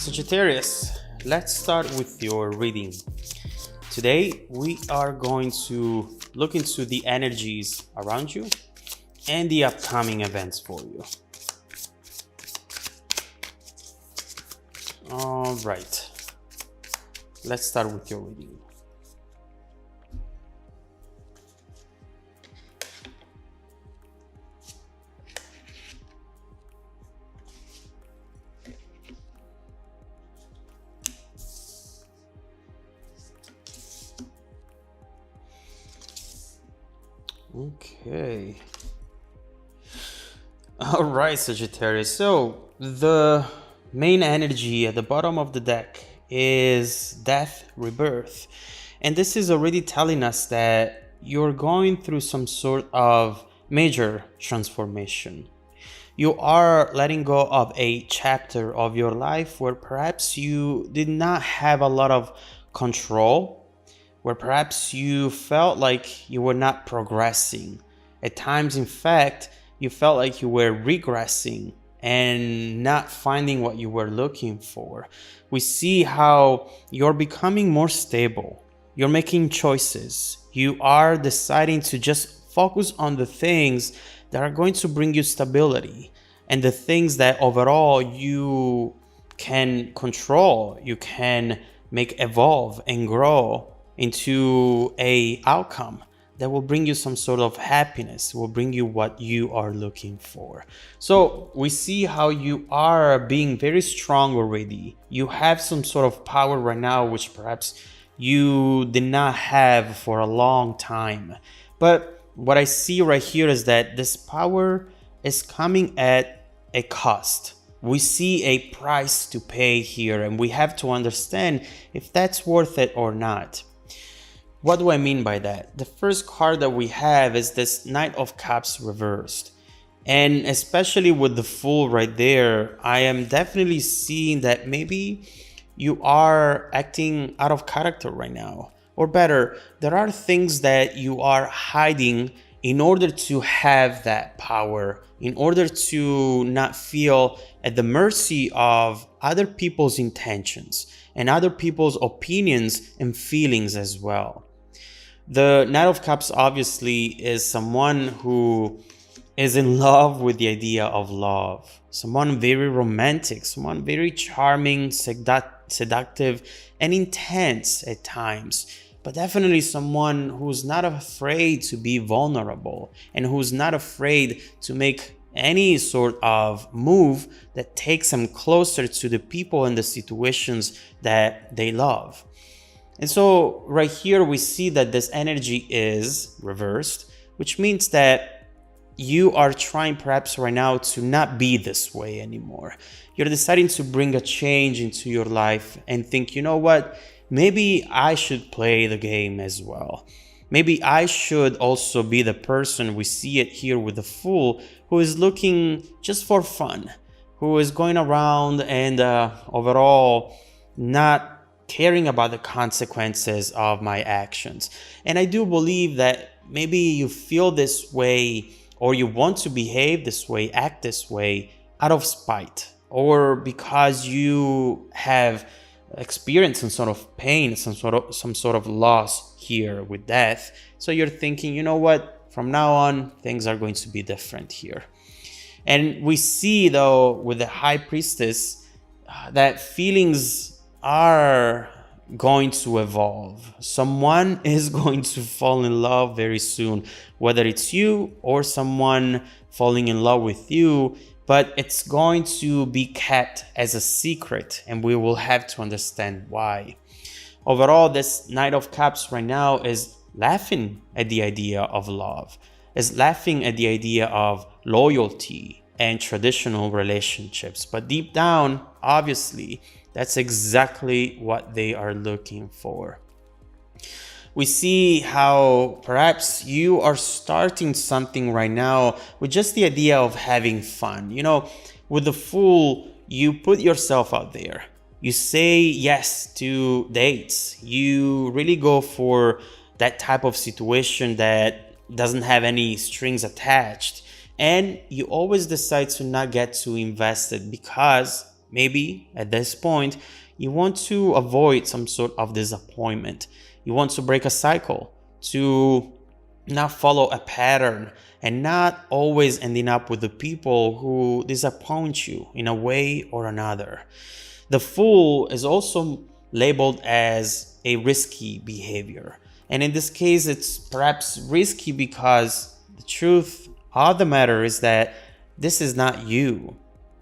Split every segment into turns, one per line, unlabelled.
Sagittarius, let's start with your reading. Today, we are going to look into the energies around you and the upcoming events for you. All right, let's start with your reading. Okay. All right, Sagittarius. So the main energy at the bottom of the deck is death, rebirth. And this is already telling us that you're going through some sort of major transformation. You are letting go of a chapter of your life where perhaps you did not have a lot of control, where perhaps you felt like you were not progressing. At times, in fact, you felt like you were regressing and not finding what you were looking for. We see how you're becoming more stable. You're making choices. You are deciding to just focus on the things that are going to bring you stability and the things that overall you can control, you can make evolve and grow into a outcome that will bring you some sort of happiness, will bring you what you are looking for. So we see how you are being very strong already. You have some sort of power right now, which perhaps you did not have for a long time. But what I see right here is that this power is coming at a cost. We see a price to pay here, and we have to understand if that's worth it or not. What do I mean by that? The first card that we have is this Knight of Cups reversed. And especially with the Fool right there, I am definitely seeing that maybe you are acting out of character right now. Or better, there are things that you are hiding in order to have that power, in order to not feel at the mercy of other people's intentions and other people's opinions and feelings as well. The Knight of Cups obviously is someone who is in love with the idea of love. Someone very romantic, someone very charming, seductive, and intense at times. But definitely someone who's not afraid to be vulnerable and who's not afraid to make any sort of move that takes them closer to the people and the situations that they love. And so right here we see that this energy is reversed, which means that you are trying perhaps right now to not be this way anymore. You're deciding to bring a change into your life and think, you know what, maybe I should play the game as well. Maybe I should also be the person, we see it here with the Fool, who is looking just for fun, who is going around and overall not caring about the consequences of my actions. And I do believe that maybe you feel this way or you want to behave this way, act this way out of spite, or because you have experienced some sort of pain, some sort of loss here with death. So you're thinking, you know what, from now on, things are going to be different here. And we see though with the High Priestess that feelings are going to evolve. Someone is going to fall in love very soon, whether it's you or someone falling in love with you, but it's going to be kept as a secret and we will have to understand why. Overall, this Knight of Cups right now is laughing at the idea of love, is laughing at the idea of loyalty and traditional relationships. But deep down, obviously, that's exactly what they are looking for. We see how perhaps you are starting something right now with just the idea of having fun. You know, with the Fool, you put yourself out there. You say yes to dates. You really go for that type of situation that doesn't have any strings attached. And you always decide to not get too invested because Maybe at this point, you want to avoid some sort of disappointment. You want to break a cycle, to not follow a pattern and not always ending up with the people who disappoint you in a way or another. The Fool is also labeled as a risky behavior. And in this case, it's perhaps risky because the truth of the matter is that this is not you.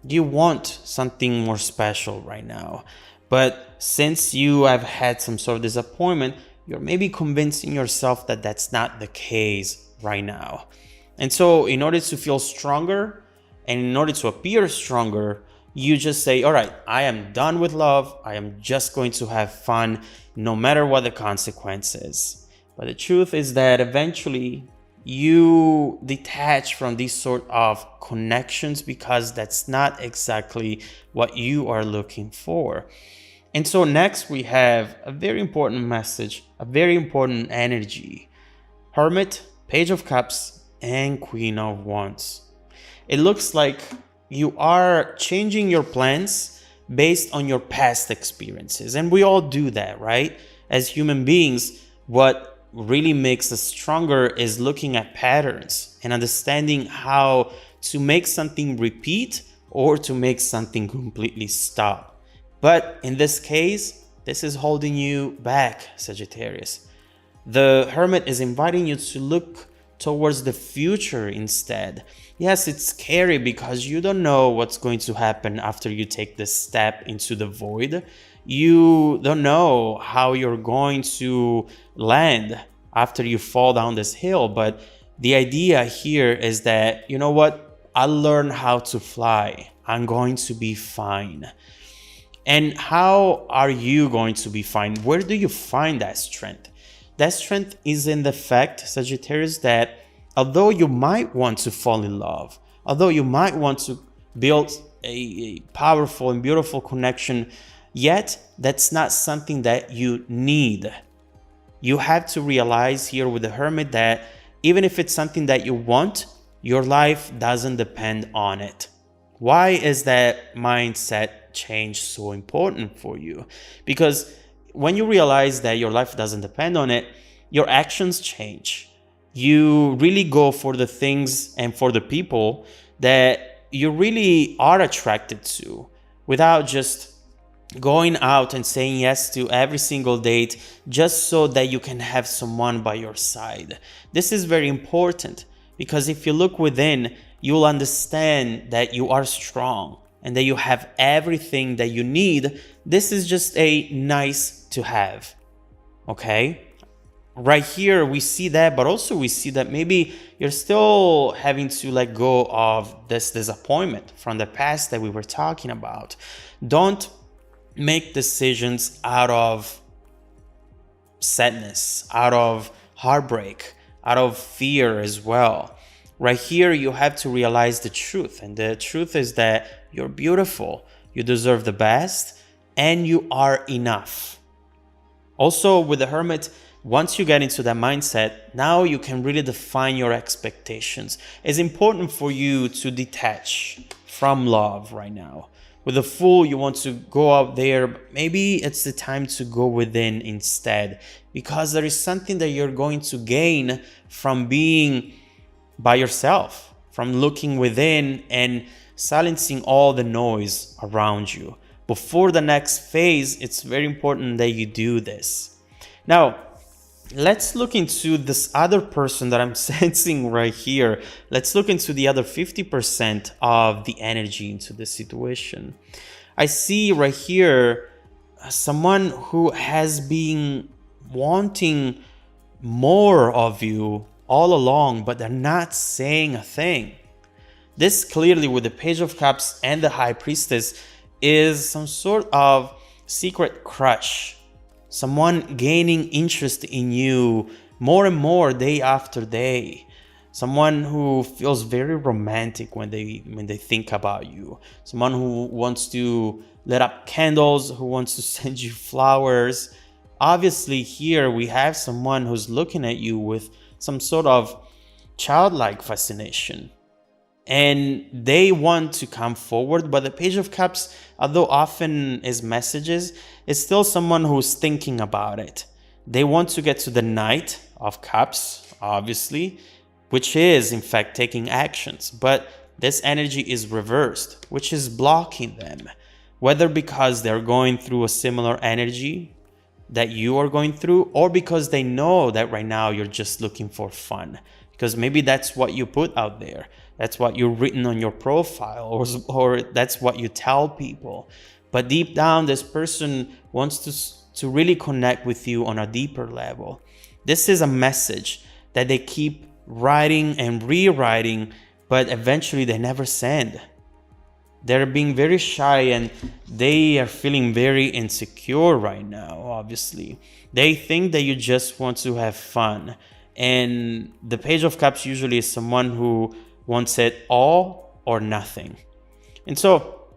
You want something more special right now. But since you have had some sort of disappointment, you're maybe convincing yourself that that's not the case right now. And so in order to feel stronger and in order to appear stronger, you just say, all right, I am done with love. I am just going to have fun no matter what the consequences. But the truth is that eventually you detach from these sort of connections because that's not exactly what you are looking for. And so next we have a very important message, a very important energy. Hermit, Page of Cups, and Queen of Wands. It looks like you are changing your plans based on your past experiences. And we all do that, right? As human beings, what really makes us stronger is looking at patterns and understanding how to make something repeat or to make something completely stop. But in this case, this is holding you back, Sagittarius. The Hermit is inviting you to look towards the future instead. Yes, it's scary because you don't know what's going to happen after you take this step into the void. You don't know how you're going to land after you fall down this hill. But the idea here is that, you know what? I'll learn how to fly. I'm going to be fine. And how are you going to be fine? Where do you find that strength? That strength is in the fact, Sagittarius, that although you might want to fall in love, although you might want to build a powerful and beautiful connection, yet that's not something that you need. You have to realize here with the Hermit that even if it's something that you want, your life doesn't depend on it. Why is that mindset change so important for you? Because when you realize that your life doesn't depend on it, your actions change. You really go for the things and for the people that you really are attracted to without just going out and saying yes to every single date just so that you can have someone by your side. This is very important because if you look within, you'll understand that you are strong and that you have everything that you need. This is just a nice to have. Okay? Right here, we see that, but also we see that maybe you're still having to let go of this disappointment from the past that we were talking about. Don't make decisions out of sadness, out of heartbreak, out of fear as well. Right here, you have to realize the truth. And the truth is that you're beautiful, you deserve the best, and you are enough. Also, with the Hermit, once you get into that mindset, now you can really define your expectations. It's important for you to detach from love right now. With the Fool, you want to go out there, but maybe it's the time to go within instead, because there is something that you're going to gain from being by yourself, from looking within and silencing all the noise around you. Before the next phase, it's very important that you do this. Now, let's look into this other person that I'm sensing right here. Let's look into the other 50% of the energy into the situation. I see right here someone who has been wanting more of you all along, but they're not saying a thing. This clearly, with the Page of Cups and the High Priestess, is some sort of secret crush. Someone gaining interest in you more and more day after day. Someone who feels very romantic when they think about you. Someone who wants to light up candles, who wants to send you flowers. Obviously here we have someone who's looking at you with some sort of childlike fascination. and they want to come forward. But the Page of Cups, although often is messages, is still someone who's thinking about it. They want to get to the Knight of Cups, obviously, which is in fact taking actions, but this energy is reversed, which is blocking them, whether because they're going through a similar energy that you are going through, or because they know that right now you're just looking for fun, because maybe that's what you put out there, that's what you've written on your profile, or that's what you tell people. But deep down, this person wants to really connect with you on a deeper level. This is a message that they keep writing and rewriting, but eventually they never send. They're being very shy and they are feeling very insecure right now, obviously. They think that you just want to have fun. And the Page of Cups usually is someone who wants it all or nothing. And so,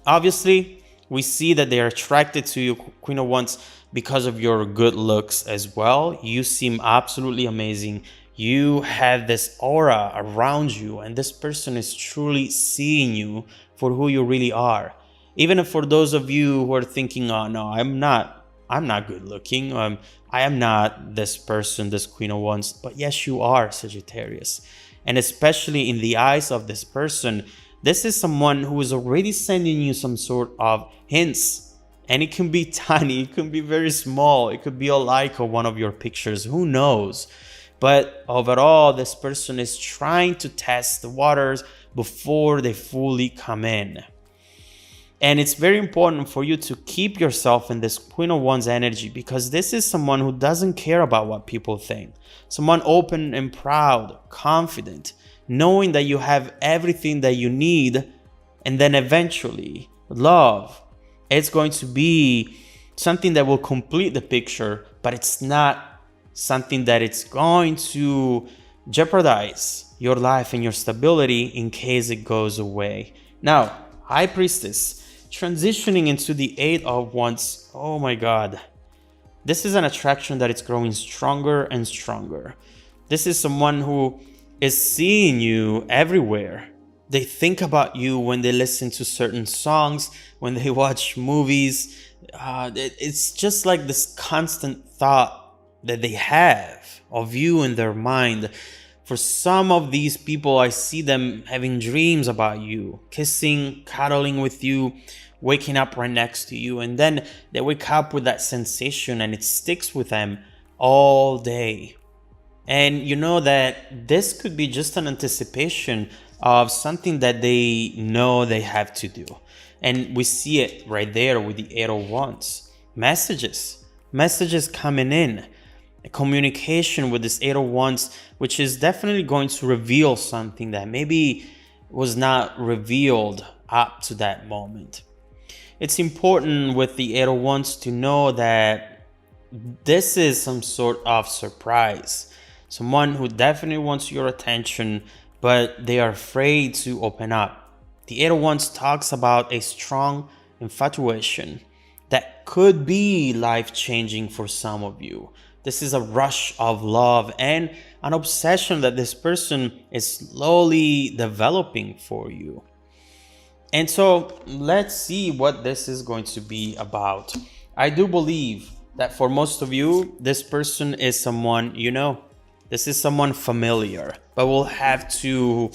obviously, we see that they are attracted to you, Queen of Wands, because of your good looks as well. You seem absolutely amazing. You have this aura around you, and this person is truly seeing you for who you really are. Even for those of you who are thinking, oh no, I'm not good looking, I am not this person, this Queen of Wands. But yes, you are, Sagittarius. And especially in the eyes of this person, this is someone who is already sending you some sort of hints. And it can be tiny, it can be very small, it could be a like of one of your pictures, who knows? But overall, this person is trying to test the waters before they fully come in. And it's very important for you to keep yourself in this Queen of Wands energy, because this is someone who doesn't care about what people think. Someone open and proud, confident, knowing that you have everything that you need. And then eventually, love, it's going to be something that will complete the picture, but it's not something that it's going to jeopardize your life and your stability in case it goes away. Now, High Priestess, transitioning into the Eight of Wands. Oh my God. This is an attraction that is growing stronger and stronger. This is someone who is seeing you everywhere. They think about you when they listen to certain songs, when they watch movies. It's just like this constant thought that they have of you in their mind. For some of these people, I see them having dreams about you, kissing, cuddling with you, waking up right next to you, and then they wake up with that sensation and it sticks with them all day. And you know that this could be just an anticipation of something that they know they have to do. And we see it right there with the Eight of Wands. Messages coming in. A communication with this Eight of Wands, which is definitely going to reveal something that maybe was not revealed up to that moment. It's important with the Eight of Wands to know that this is some sort of surprise. Someone who definitely wants your attention, but they are afraid to open up. The Eight of Wands talks about a strong infatuation that could be life-changing for some of you. This is a rush of love and an obsession that this person is slowly developing for you. And so let's see what this is going to be about. I do believe that for most of you, this person is someone you know. This is someone familiar, but we'll have to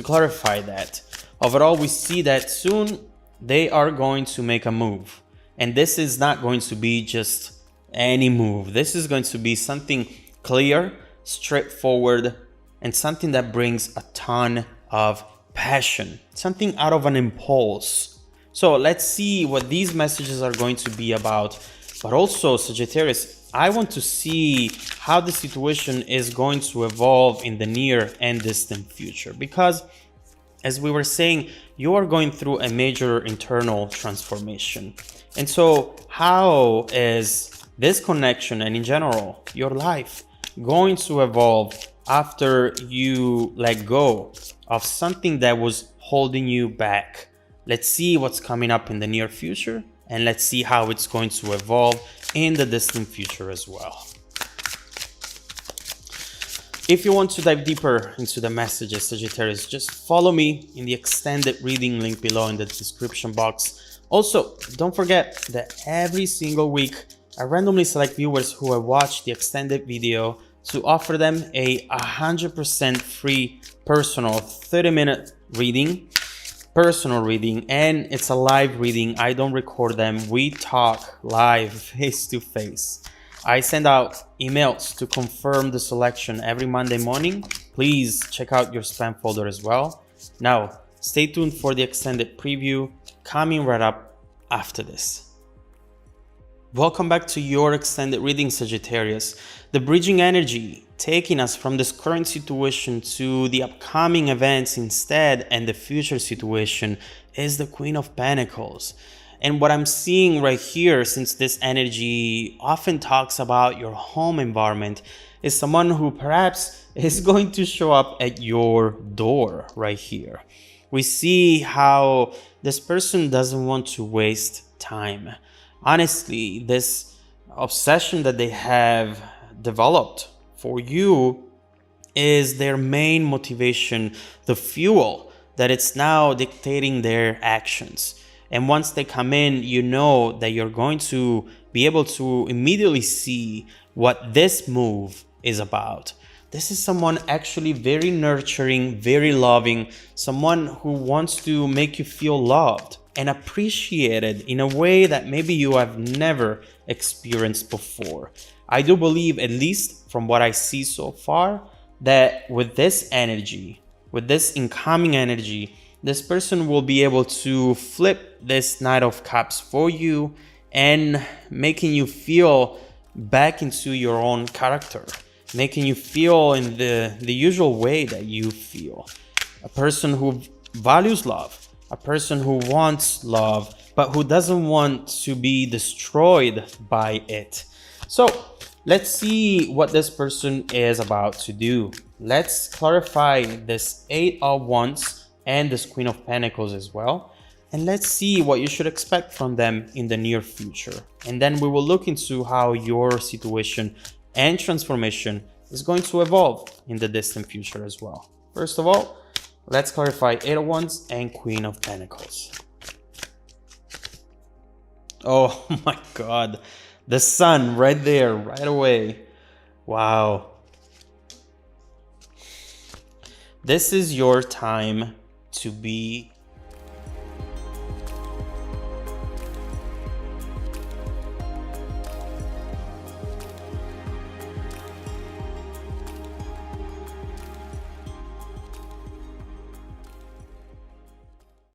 clarify that. Overall, we see that soon they are going to make a move. And this is not going to be just any move. This is going to be something clear, straightforward, and something that brings a ton of passion, something out of an impulse. So let's see what these messages are going to be about. But also, Sagittarius, I want to see how the situation is going to evolve in the near and distant future, because as we were saying, you are going through a major internal transformation. And so how is this connection and in general your life going to evolve after you let go of something that was holding you back? Let's see what's coming up in the near future, and let's see how it's going to evolve in the distant future as well. If you want to dive deeper into the messages, Sagittarius, just follow me in the extended reading link below in the description box. Also, don't forget that every single week, I randomly select viewers who have watched the extended video to offer them a 100% free personal 30-minute reading. And it's a live reading. I don't record them. We talk live, face to face. I send out emails to confirm the selection every Monday morning. Please check out your spam folder as well. Now, stay tuned for the extended preview coming right up after this. Welcome back to your extended reading, Sagittarius. The bridging energy taking us from this current situation to the upcoming events instead and the future situation is the Queen of Pentacles. And what I'm seeing right here, since this energy often talks about your home environment, is someone who perhaps is going to show up at your door right here. We see how this person doesn't want to waste time. Honestly, this obsession that they have developed for you is their main motivation, the fuel that it's now dictating their actions. And once they come in, you know that you're going to be able to immediately see what this move is about. This is someone actually very nurturing, very loving, someone who wants to make you feel loved and appreciated in a way that maybe you have never experienced before. I do believe, at least from what I see so far, that with this energy, with this incoming energy, this person will be able to flip this Knight of Cups for you and making you feel back into your own character, making you feel in the usual way that you feel. A person who values love, a person who wants love, but who doesn't want to be destroyed by it. So let's see what this person is about to do. Let's clarify this 8 of Wands and this Queen of Pentacles as well. And let's see what you should expect from them in the near future. And then we will look into how your situation and transformation is going to evolve in the distant future as well. First of all, let's clarify 8 of Wands and Queen of Pentacles. Oh my God, the sun right there, right away. Wow. This is your time to be